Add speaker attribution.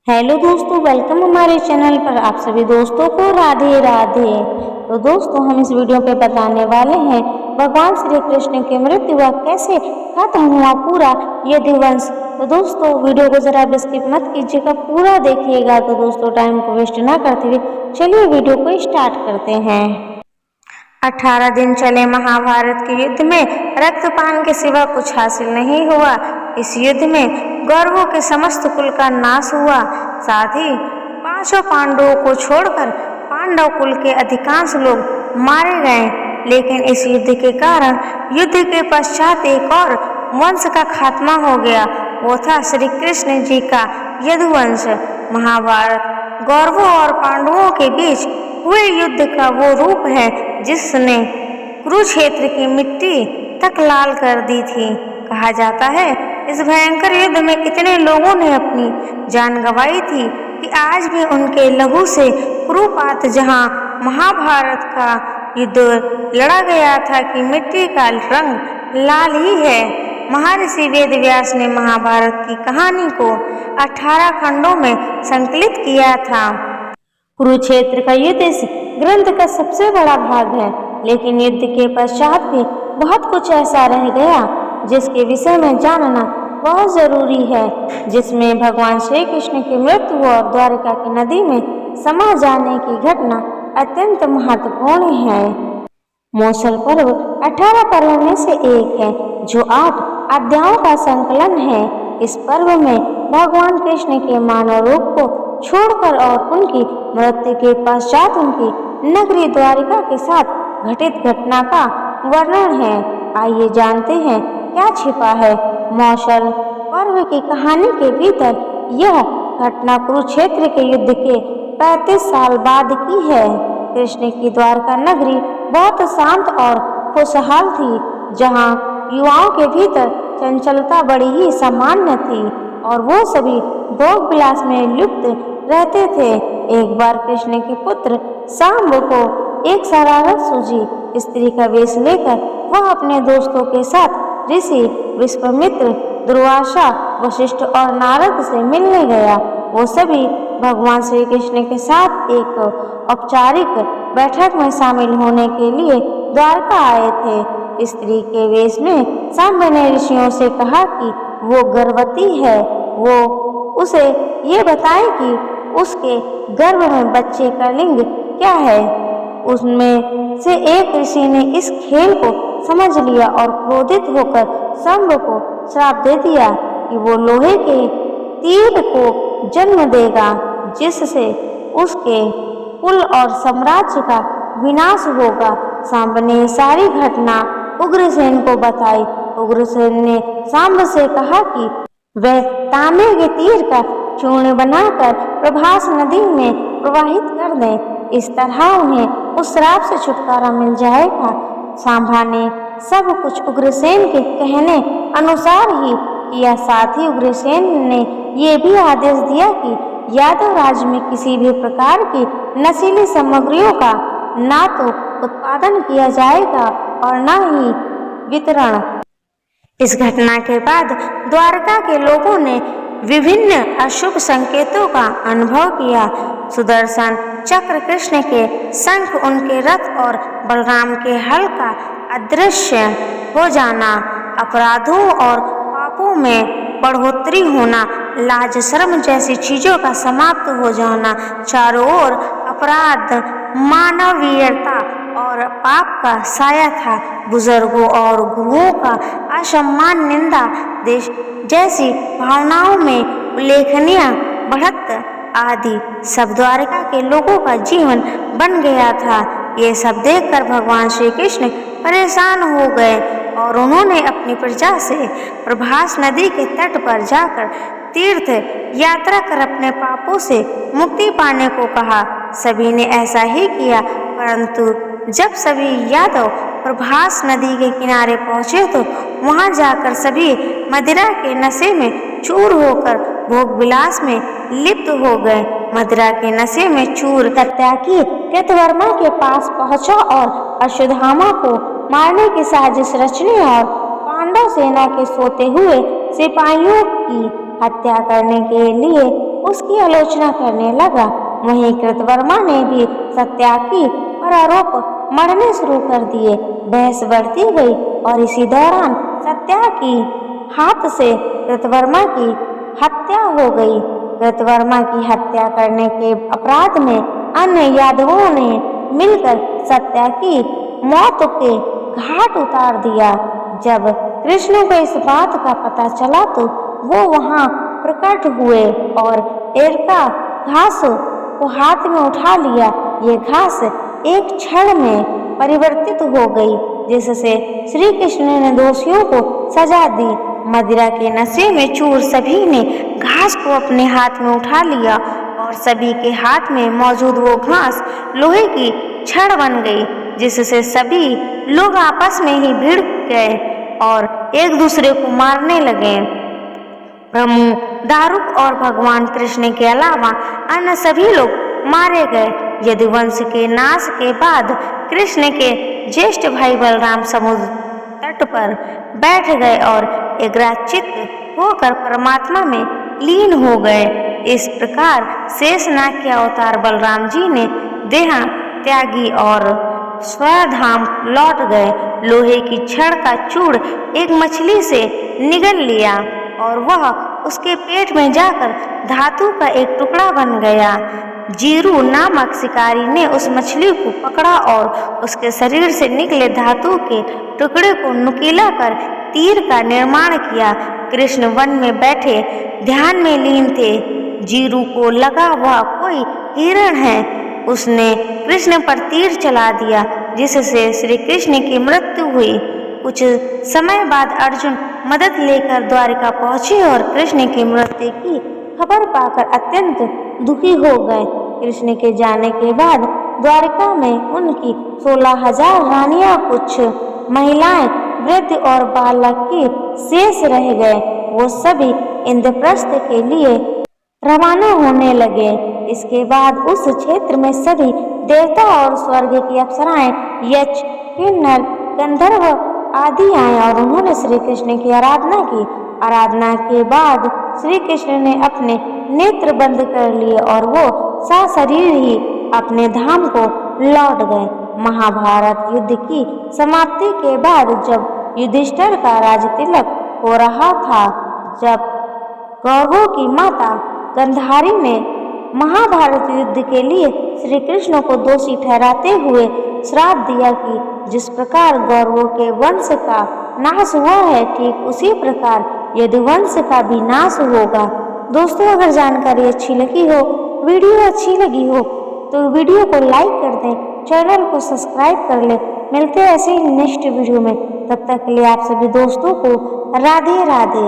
Speaker 1: Hello दोस्तों, welcome हमारे channel पर। आप सभी दोस्तों को राधे राधे। तो दोस्तों, हम इस वीडियो पे बताने वाले हैं भगवान श्री कृष्ण की मृत्यु व कैसे खत्म हुआ पूरा यदुवंश। तो दोस्तों, वीडियो को जरा स्किप मत कीजिएगा, पूरा देखिएगा। तो दोस्तों, टाइम को वेस्ट ना करते हुए चलिए वीडियो को स्टार्ट करते हैं। 18 दिन चले महाभारत के युद्ध में रक्तपान के सिवा कुछ हासिल नहीं हुआ। इस युद्ध में कौरवों के समस्त कुल का नाश हुआ। साथ ही 5 पांडवों को छोड़कर पांडव कुल के अधिकांश लोग मारे गए। लेकिन इस युद्ध के कारण युद्ध के पश्चात एक और वंश का खात्मा हो गया। वो था श्री कृष्ण जी का यदुवंश। महाभारत कौरवों और पांडवों के बीच हुए युद्ध का वो रूप है जिसने कुरुक्षेत्र की मिट्टी तक लाल कर दी थी। कहा जाता है इस भयंकर युद्ध में इतने लोगों ने अपनी जान गंवाई थी कि आज भी उनके लहू से कुरुपात जहां महाभारत का युद्ध लड़ा गया था कि मिट्टी का रंग लाल ही है। महर्षि वेदव्यास ने महाभारत की कहानी को 18 खंडों में संकलित किया था। कुरुक्षेत्र का युद्ध इस ग्रंथ का सबसे बड़ा भाग है, लेकिन युद्ध के पश्चात भी बहुत कुछ ऐसा रह गया जिसके विषय में जानना बहुत जरूरी है, जिसमें भगवान श्री कृष्ण की मृत्यु और द्वारका की नदी में समा जाने की घटना अत्यंत महत्वपूर्ण है। मौसल पर्व 18 पर्व में से एक है जो 8 अध्यायों का संकलन है। इस पर्व में भगवान कृष्ण के मानव रूप को छोड़कर और उनकी मृत्यु के पश्चात उनकी नगरी द्वारिका के साथ घटित घटना का वर्णन है। आइए जानते हैं क्या छिपा है मौसल पर्व की कहानी के भीतर। यह घटना कुरुक्षेत्र के युद्ध के 35 साल बाद की है। कृष्ण की द्वारका नगरी बहुत शांत और खुशहाल थी, जहां युवाओं के भीतर चंचलता बड़ी ही सामान्य थी और वो सभी भोग विलास में लिप्त रहते थे। एक बार कृष्ण के पुत्र सांब को एक शरारत सूझी। स्त्री का वेश लेकर वह अपने दोस्तों के साथ ऋषि विश्वामित्र, दुर्वासा, वशिष्ठ और नारद से मिलने गया। वो सभी भगवान श्री कृष्ण के साथ एक औपचारिक बैठक में शामिल होने के लिए द्वारका आए थे। स्त्री के वेश में सांब ने ऋषियों से कहा कि वो गर्भवती है। वो उसे ये बताए कि उसके गर्भ में बच्चे का लिंग क्या है। उसमें से एक ऋषि ने इस खेल को समझ लिया और क्रोधित होकर सांब को श्राप दे दिया कि वो लोहे के तीर को जन्म देगा, जिससे उसके कुल और साम्राज्य का विनाश होगा। सांब ने सारी घटना उग्रसेन को बताई। उग्रसेन ने सांब से कहा कि वह तांबे के तीर का चूर्ण बनाकर प्रभास नदी में प्रवाहित कर दे। इस तरह उन्हें उस श्राप से छुटकारा मिल जाएगा। सांबा ने सब कुछ उग्रसेन के कहने अनुसार ही किया। साथ ही उग्रसेन ने ये भी आदेश दिया कि यादव राज्य में किसी भी प्रकार की नशीली सामग्रियों का ना तो उत्पादन किया जाएगा और न ही वितरण। इस घटना के बाद द्वारका के लोगों ने विभिन्न अशुभ संकेतों का अनुभव किया। सुदर्शन चक्र, कृष्ण के शंख, उनके रथ और बलराम के हल का अदृश्य हो जाना, अपराधों और पापों में बढ़ोतरी होना, लाज शर्म जैसी चीजों का समाप्त हो जाना, चारों ओर अपराध, मानवीयता और पाप का साया था। बुजुर्गों और गुरुओं का असम्मान, निंदा, देश जैसी भावनाओं में उल्लेखनीय बढ़त आदि सब द्वारका के लोगों का जीवन बन गया था। ये सब देखकर भगवान श्री कृष्ण परेशान हो गए और उन्होंने अपनी प्रजा से प्रभास नदी के तट पर जाकर तीर्थ यात्रा कर अपने पापों से मुक्ति पाने को कहा। सभी ने ऐसा ही किया, परंतु जब सभी यादव प्रभास नदी के किनारे पहुंचे तो वहां जाकर सभी मदिरा के नशे में चूर होकर भोग विलास में लिप्त हो गए। मदिरा के नशे में चूर सत्याकी कृतवर्मा के पास पहुंचा और अश्वत्थामा को मारने की साजिश रचने और पांडव सेना के सोते हुए सिपाहियों की हत्या करने के लिए उसकी आलोचना करने लगा। वहीं कृतवर्मा ने भी सत्याकी पर आरोप मढ़ने शुरू कर दिए। बहस बढ़ती गई और इसी दौरान सत्याकी हाथ से कृतवर्मा की हत्या हो गई। कृतवर्मा की हत्या करने के अपराध में अन्य यादवों ने मिलकर सत्याकी मौत के घाट उतार दिया। जब कृष्ण को इस बात का पता चला तो वो वहां प्रकट हुए और एरका घास को हाथ में उठा लिया। ये घास एक क्षण में परिवर्तित हो गई, जिससे श्री कृष्ण ने दोषियों को सजा दी। मदिरा के नशे में चूर सभी ने घास को अपने हाथ में उठा लिया और सभी के हाथ में मौजूद वो घास लोहे की छड़ बन गई, जिससे सभी लोग आपस में ही भिड़ गए और एक दूसरे को मारने लगे। ब्रह्मु, दारुक और भगवान कृष्ण के अलावा अन्य सभी लोग मारे गए। यदुवंश के नाश के बाद कृष्ण के ज्येष्ठ भाई बलराम समुद्र तट पर बैठ गए और एकाग्रचित्त होकर परमात्मा में लीन हो गए। इस प्रकार शेषनाग के अवतार बलराम जी ने देह त्यागी और स्वधाम लौट गए। लोहे की छड़ का चूड़ एक मछली से निगल लिया और वह उसके पेट में जाकर धातु का एक टुकड़ा बन गया। जीरू नामक शिकारी ने उस मछली को पकड़ा और उसके शरीर से निकले धातु के टुकड़े को नुकीला कर तीर का निर्माण किया। कृष्ण वन में बैठे ध्यान में लीन थे। जीरू को लगा वह कोई हिरण है। उसने कृष्ण पर तीर चला दिया, जिससे श्री कृष्ण की मृत्यु हुई। कुछ समय बाद अर्जुन मदद लेकर द्वारिका पहुंचे और कृष्ण की मृत्यु की खबर पाकर अत्यंत दुखी हो गए। कृष्ण के जाने के बाद द्वारिका में उनकी 16,000 रानियां, कुछ महिलाएं, वृद्ध और बालक के शेष रह गए। वो सभी इंद्रप्रस्थ के लिए रवाना होने लगे। इसके बाद उस क्षेत्र में सभी देवता और स्वर्ग की अप्सराएं, यक्ष, किन्नर, गंधर्व आदि आए और उन्होंने श्री कृष्ण की आराधना की। आराधना के बाद श्री कृष्ण ने अपने नेत्र बंद कर लिए और वो सशरीर ही अपने धाम को लौट गए। महाभारत युद्ध की समाप्ति के बाद जब युधिष्ठिर का राजतिलक हो रहा था, जब कौरवों की माता गांधारी ने महाभारत युद्ध के लिए श्री कृष्ण को दोषी ठहराते हुए श्राप दिया कि जिस प्रकार गौरवों के वंश का नाश हुआ है, ठीक उसी प्रकार यदुवंश का भी नाश होगा। दोस्तों, अगर जानकारी अच्छी लगी हो, वीडियो अच्छी लगी हो तो वीडियो को लाइक कर दें, चैनल को सब्सक्राइब कर लें। मिलते हैं ऐसे ही नेक्स्ट वीडियो में। तब तक के लिए आप सभी दोस्तों को राधे राधे।